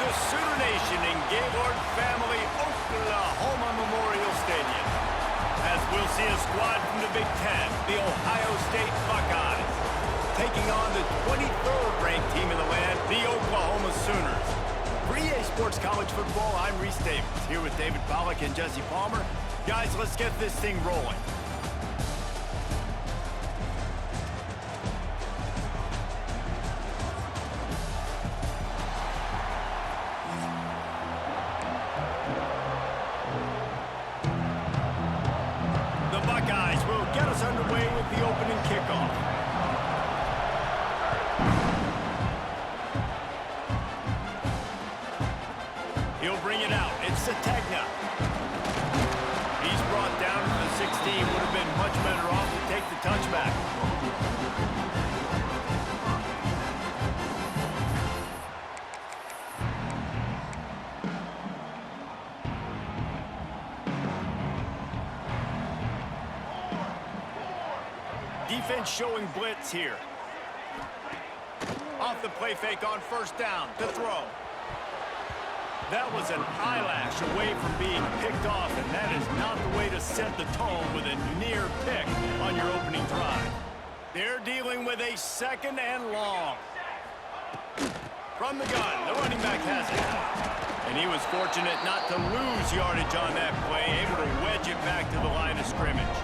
the Sooner Nation in Gaylord Family Oklahoma Memorial Stadium, as we'll see a squad from the Big Ten, the Ohio State Buckeyes, taking on the 23rd ranked team in the land, the Oklahoma Sooners. For EA Sports College Football, I'm Reese Davis, here with David Pollack and Jesse Palmer. Guys, let's get this thing rolling. The Buckeyes will get us underway with the opening kickoff. He'll bring it out. It's Sategna. He's brought down to the 16. Would have been much better off to take the touchback. Defense showing blitz here. Off the play fake on first down to throw. That was an eyelash away from being picked off, and that is not the way to set the tone with a near pick on your opening drive. They're dealing with a second and long. From the gun, the running back has it. And he was fortunate not to lose yardage on that play, able to wedge it back to the line of scrimmage.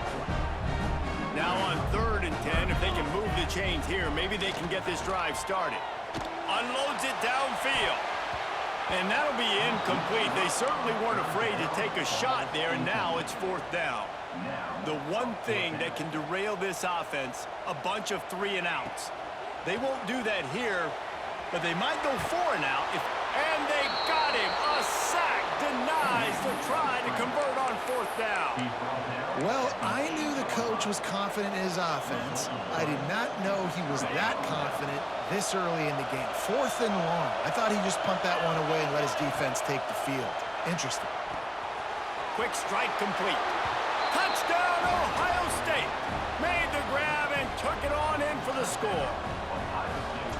Now on 3rd and 10, if they can move the chains here, maybe they can get this drive started. Unloads it downfield. And that'll be incomplete. They certainly weren't afraid to take a shot there, and now it's 4th down. The one thing that can derail this offense, a bunch of 3 and outs. They won't do that here, but they might go 4 and out. And they got him. A sack denies the try to convert on 4th down. Well, I knew the coach was confident in his offense. I did not know he was that confident this early in the game. 4th and long. I thought he'd just punt that one away and let his defense take the field. Interesting. Quick strike complete. Touchdown, Ohio State. Made the grab and took it on in for the score.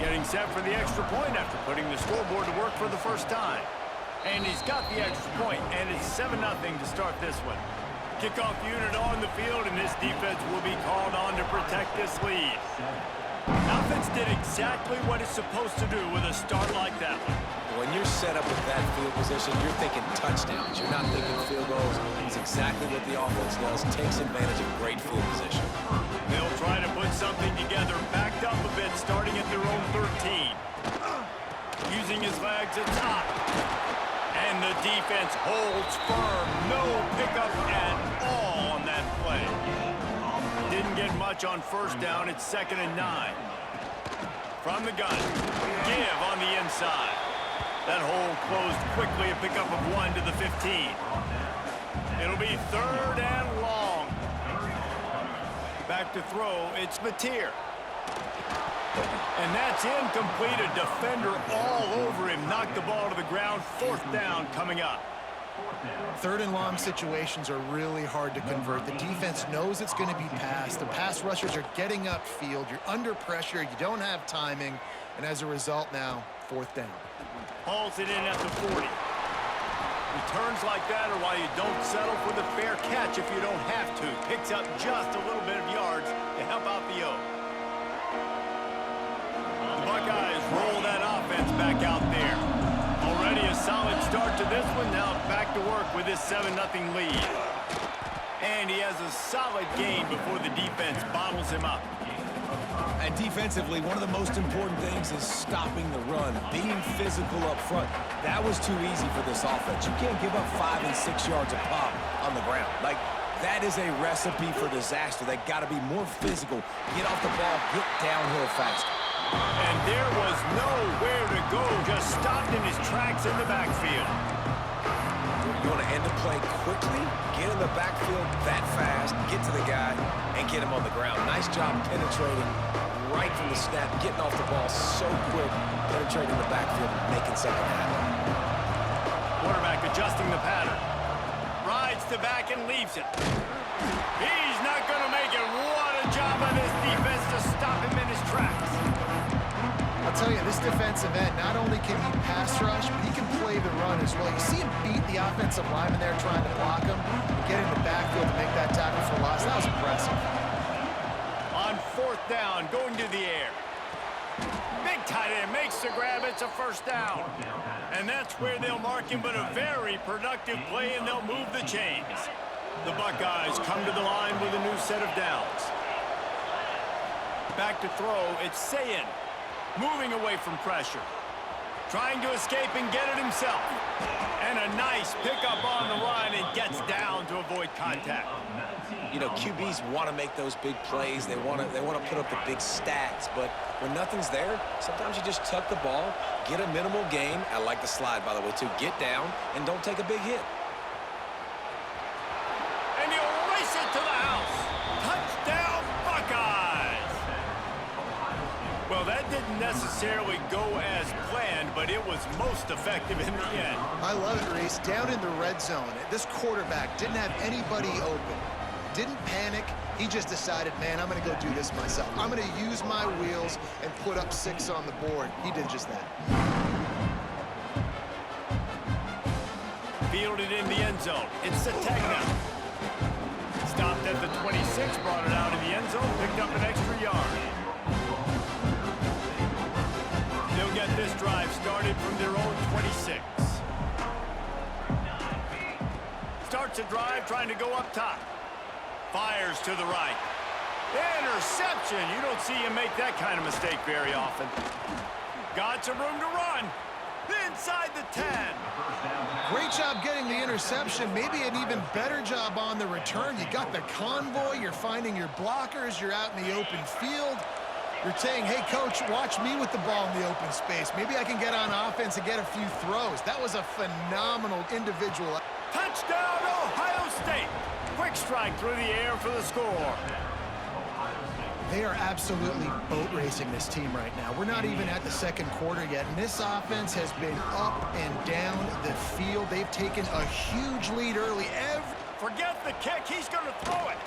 Getting set for the extra point after putting the scoreboard to work for the first time. And he's got the extra point, and it's 7-0 to start this one. Kickoff unit on the field, and this defense will be called on to protect this lead. Offense did exactly what it's supposed to do with a start like that one. When you're set up with that field position, you're thinking touchdowns. You're not thinking field goals. It's exactly what the offense does. Takes advantage of great field position. They'll try to put something together, backed up a bit, starting at their own 13. Using his legs at top. And the defense holds firm. No pickup at all on that play. Didn't get much on first down. It's 2nd and 9. From the gun. Give on the inside. That hole closed quickly. A pickup of 1 to the 15. It'll be 3rd and long. Back to throw. It's Mateer. And that's incomplete. A defender all over him. Knocked the ball to the ground. 4th down coming up. 3rd and long situations are really hard to convert. The defense knows it's going to be passed. The pass rushers are getting upfield. You're under pressure. You don't have timing. And as a result now, 4th down. Hauls it in at the 40. Returns like that are why you don't settle for the fair catch if you don't have to. Picks up just a little bit of yards to help out the O. The Buckeyes roll that offense back out there. Already a solid start to this one. Now back to work with this 7-0 lead. And he has a solid gain before the defense bottles him up. And defensively, one of the most important things is stopping the run, being physical up front. That was too easy for this offense. You can't give up 5 and 6 yards a pop on the ground. Like, that is a recipe for disaster. They got to be more physical, get off the ball, get downhill faster. And there was nowhere to go, just stopped in his tracks in the backfield. You want to end the play quickly, get in the backfield that fast, get to the guy, and get him on the ground. Nice job penetrating right from the snap, getting off the ball so quick, penetrating the backfield, making something happen. Quarterback adjusting the pattern. Rides to back and leaves it. He's not going to make it. What a job by this defense to stop him in his tracks. A I'll tell you, this defensive end, not only can he pass rush, but he can play the run as well. You see him beat the offensive lineman there trying to block him and get in the backfield to make that tackle for loss. That was impressive. On 4th down, going to the air. Big tight end makes the grab. It's a first down. And that's where they'll mark him, but a very productive play, and they'll move the chains. The Buckeyes come to the line with a new set of downs. Back to throw, it's Sayin. Moving away from pressure. Trying to escape and get it himself. And a nice pickup on the run and gets down to avoid contact. You know, QBs want to make those big plays. They want to put up the big stats. But when nothing's there, sometimes you just tuck the ball, get a minimal gain. I like the slide, by the way, too. Get down and don't take a big hit. And he'll race it to the house. Touchdown, Buckeyes! Well, that didn't necessarily go as planned, but it was most effective in the end. I love it, Reese. Down in the red zone, this quarterback didn't have anybody open. Didn't panic. He just decided, man, I'm going to go do this myself. I'm going to use my wheels and put up 6 on the board. He did just that. Fielded in the end zone. It's Sategna. Stopped at the 26, brought it out in the end zone, picked up an extra yard. They'll get this drive started from their own 26. Starts a drive trying to go up top. Fires to the right. Interception. You don't see him make that kind of mistake very often. Got some room to run. Inside the 10. Great job getting the interception. Maybe an even better job on the return. You got the convoy. You're finding your blockers. You're out in the open field. You're saying, hey, coach, watch me with the ball in the open space. Maybe I can get on offense and get a few throws. That was a phenomenal individual. Touchdown, Ohio State. Quick strike through the air for the score. They are absolutely boat racing this team right now. We're not even at the second quarter yet, and this offense has been up and down the field. They've taken a huge lead early. Forget the kick. He's going to throw it.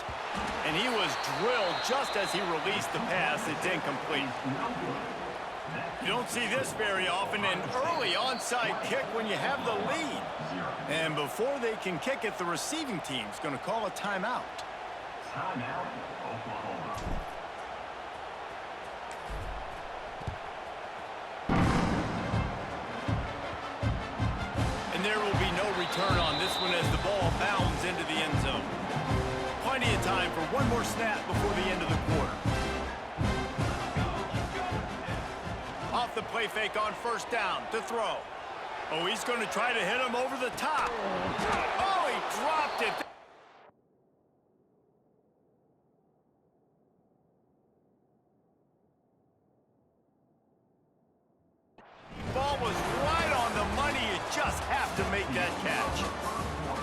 And he was drilled just as he released the pass. It's incomplete. You don't see this very often, an early onside kick when you have the lead. And before they can kick it, the receiving team's going to call a timeout. Timeout, Oklahoma. And there will be no return on this one as the ball bounds into the end zone. Plenty of time for one more snap before the end of the quarter. Off the play fake on first down to throw. Oh, he's going to try to hit him over the top. Oh, he dropped it. Ball was right on the money. You just have to make that catch.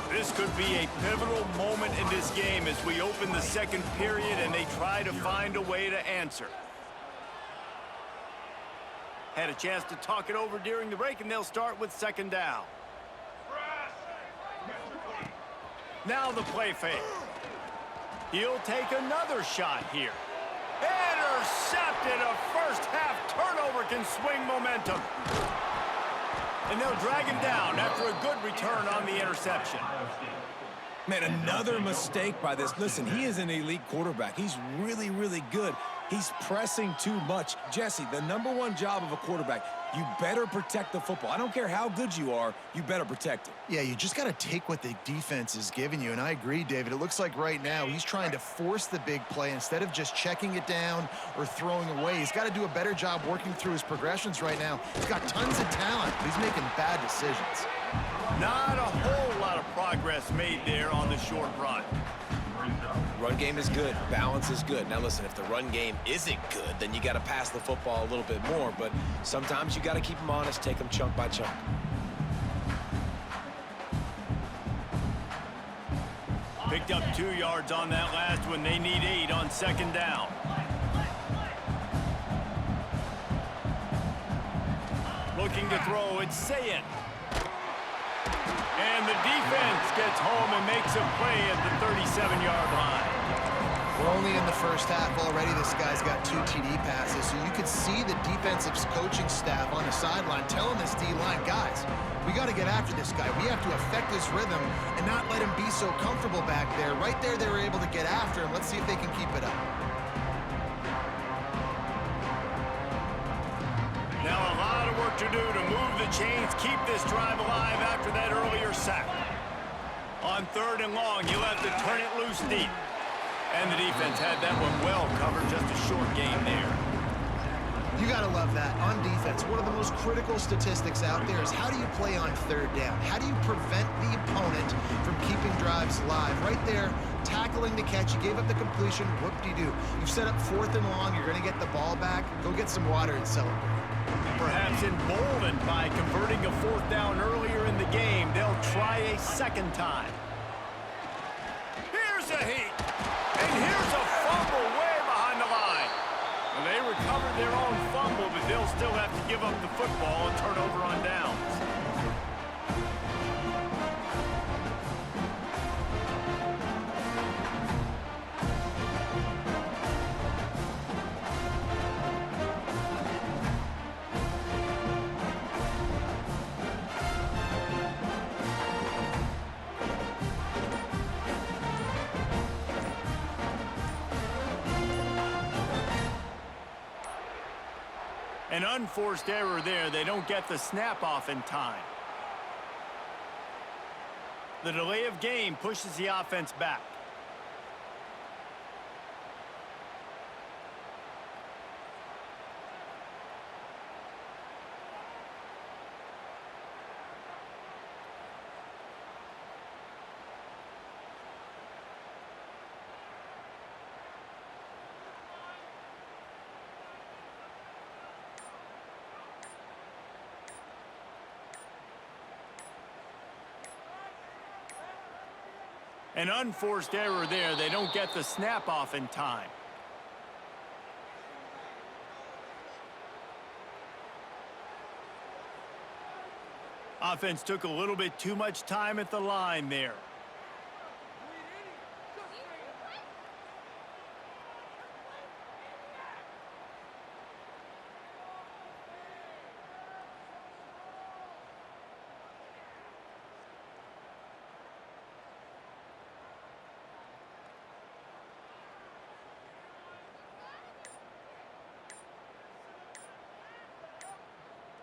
This could be a pivotal moment in this game as we open the second period and they try to find a way to answer. Had a chance to talk it over during the break, and they'll start with second down. Now the play fake. He'll take another shot here. Intercepted. A first half turnover can swing momentum. And they'll drag him down after a good return on the interception. Man, another mistake by this. Listen, he is an elite quarterback. He's really, really good. He's pressing too much. Jesse, the #1 job of a quarterback, you better protect the football. I don't care how good you are, you better protect it. Yeah, you just got to take what the defense is giving you, and I agree, David. It looks like right now he's trying to force the big play instead of just checking it down or throwing away. He's got to do a better job working through his progressions right now. He's got tons of talent, but he's making bad decisions. Not a whole lot of progress made there on the short run. Run game is good. Balance is good. Now, listen, if the run game isn't good, then you got to pass the football a little bit more. But sometimes you got to keep them honest, take them chunk by chunk. Picked up 2 yards on that last one. They need 8 on second down. Looking to throw, it's Sayin. And the defense gets home and makes a play at the 37-yard line. We're only in the first half already. This guy's got 2 TD passes, so you could see the defensive coaching staff on the sideline telling this D-line, guys, we got to get after this guy. We have to affect his rhythm and not let him be so comfortable back there. Right there, they were able to get after him. Let's see if they can keep it up. Now a lot of work to do to move the chains, keep this drive alive after that earlier sack. On 3rd and long, you'll have to turn it loose deep. And the defense had that one well covered, just a short game there. You got to love that. On defense, one of the most critical statistics out there is how do you play on 3rd down? How do you prevent the opponent from keeping drives alive? Right there, tackling the catch. You gave up the completion. Whoop-de-doo. You've set up 4th and long. You're going to get the ball back. Go get some water and celebrate. Perhaps emboldened by converting a 4th down earlier in the game, they'll try a 2nd time. Here's a heat. And here's a fumble way behind the line. Well, they recovered their own fumble, but they'll still have to give up the football and turn over on downs. An unforced error there. They don't get the snap off in time. The delay of game pushes the offense back. An unforced error there. They don't get the snap off in time. Offense took a little bit too much time at the line there.